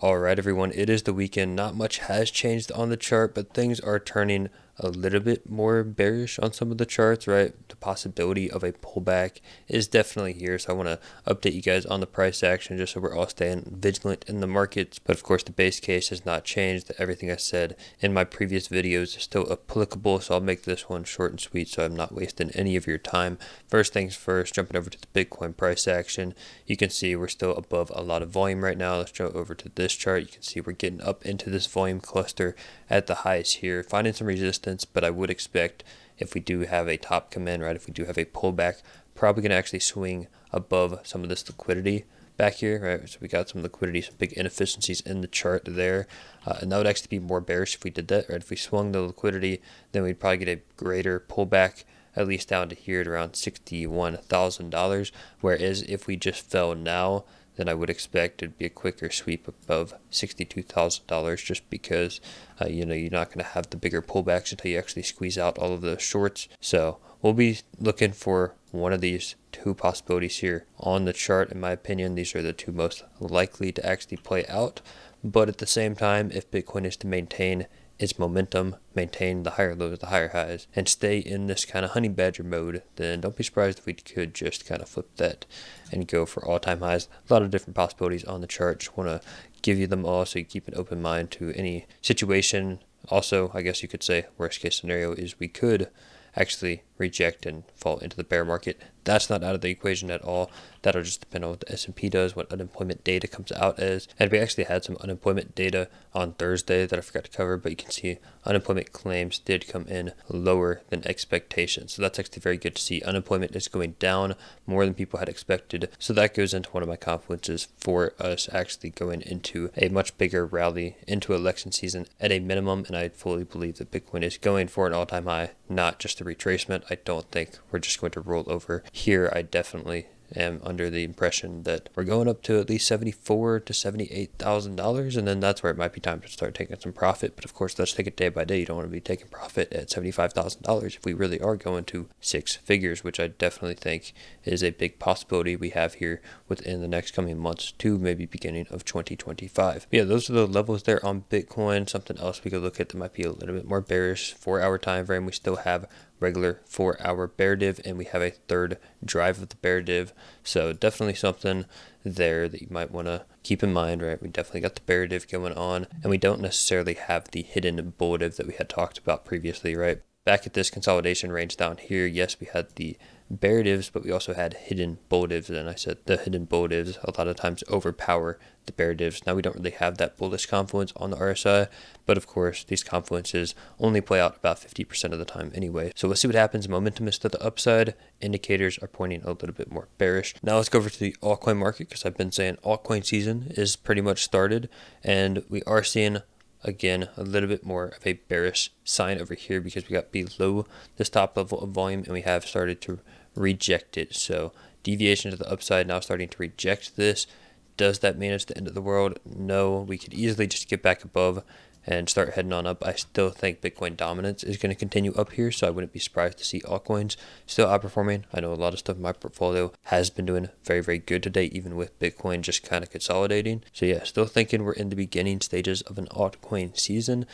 Alright everyone, it is the weekend. Not much has changed on the chart, but things are turning a little bit more bearish on some of the charts, right? The possibility of a pullback is definitely here, so I want to update you guys on the price action just so we're all staying vigilant in the markets. But of course the base case has not changed. Everything I said in my previous videos is still applicable, so I'll make this one short and sweet so I'm not wasting any of your time. First things first, jumping over to the Bitcoin price action, you can see we're still above a lot of volume right now. Let's jump over to this chart. You can see we're getting up into this volume cluster at the highs here, finding some resistance, but I would expect if we do have a top come in, right, if we do have a pullback, probably going to actually swing above some of this liquidity back here, right? So we got some liquidity, some big inefficiencies in the chart there, and that would actually be more bearish if we did that, right? If we swung the liquidity, then we'd probably get a greater pullback, at least down to here at around $61,000, whereas if we just fell now, then I would expect it'd be a quicker sweep above $62,000 just because, you're not going to have the bigger pullbacks until you actually squeeze out all of the shorts. So we'll be looking for one of these two possibilities here on the chart. In my opinion, these are the two most likely to actually play out. But at the same time, if Bitcoin is to maintain its momentum, maintain the higher lows, the higher highs, and stay in this kind of honey badger mode, then don't be surprised if we could just kind of flip that and go for all-time highs. A lot of different possibilities on the chart. Just want to give you them all so you keep an open mind to any situation. Also, I guess you could say worst case scenario is we could actually reject and fall into the bear market. That's not out of the equation at all. That'll just depend on what the S&P does, what unemployment data comes out as. And we actually had some unemployment data on Thursday that I forgot to cover, but you can see unemployment claims did come in lower than expectations. So that's actually very good to see. Unemployment is going down more than people had expected. So that goes into one of my confidences for us actually going into a much bigger rally into election season at a minimum. And I fully believe that Bitcoin is going for an all-time high, not just a retracement. I don't think we're just going to roll over here. I definitely am under the impression that we're going up to at least $74,000 to $78,000, and then that's where it might be time to start taking some profit. But of course, let's take it day by day. You don't want to be taking profit at $75,000 if we really are going to six figures, which I definitely think is a big possibility we have here within the next coming months to maybe beginning of 2025. Yeah, those are the levels there on Bitcoin. Something else we could look at that might be a little bit more bearish. 4-hour time frame, we still have regular 4-hour bear div, and we have a third drive of the bear div. So definitely something there that you might want to keep in mind, right? We definitely got the bear div going on, and we don't necessarily have the hidden bull div that we had talked about previously, right? Back at this consolidation range down here, yes, we had the bear divs, but we also had hidden bull divs, and I said the hidden bull divs a lot of times overpower the bear divs. Now we don't really have that bullish confluence on the RSI, but of course these confluences only play out about 50% of the time anyway. So we'll see what happens. Momentum is to the upside. Indicators are pointing a little bit more bearish. Now let's go over to the altcoin market, because I've been saying altcoin season is pretty much started, and we are seeing again a little bit more of a bearish sign over here because we got below this top level of volume and we have started to reject it. So deviation to the upside, now starting to reject this. Does that mean it's the end of the world? No, we could easily just get back above and start heading on up. I still think Bitcoin dominance is going to continue up here, so I wouldn't be surprised to see altcoins still outperforming. I know a lot of stuff in my portfolio has been doing very, very good today, even with Bitcoin just kind of consolidating. So yeah, still thinking we're in the beginning stages of an altcoin season,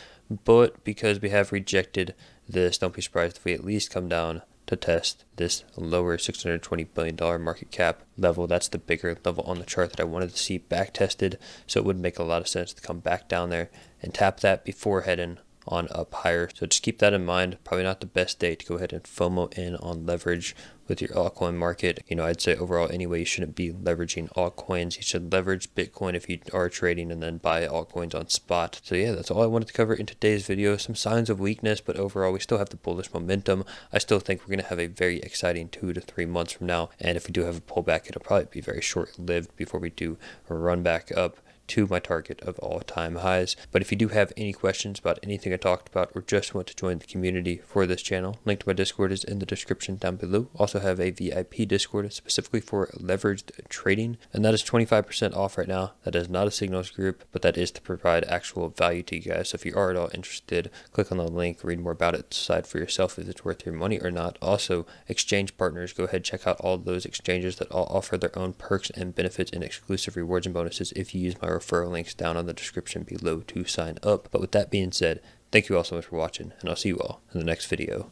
but because we have rejected this, don't be surprised if we at least come down to test this lower $620 billion market cap level. That's the bigger level on the chart that I wanted to see back tested. So it would make a lot of sense to come back down there and tap that before heading on up higher. So just keep that in mind. Probably not the best day to go ahead and FOMO in on leverage with your altcoin market. I'd say overall anyway, you shouldn't be leveraging altcoins. You should leverage Bitcoin if you are trading and then buy altcoins on spot. So yeah, that's all I wanted to cover in today's video. Some signs of weakness, but overall we still have the bullish momentum. I still think we're going to have a very exciting 2 to 3 months from now. And if we do have a pullback, it'll probably be very short-lived before we do run back up to my target of all-time highs. But if you do have any questions about anything I talked about or just want to join the community for this channel, link to my Discord is in the description down below. Also have a VIP Discord specifically for leveraged trading, and that is 25% off right now. That is not a signals group, but that is to provide actual value to you guys. So if you are at all interested, click on the link, read more about it, decide for yourself if it's worth your money or not. Also, exchange partners, go ahead, check out all those exchanges that all offer their own perks and benefits and exclusive rewards and bonuses if you use my referral links down on the description below to sign up. But with that being said, thank you all so much for watching, and I'll see you all in the next video.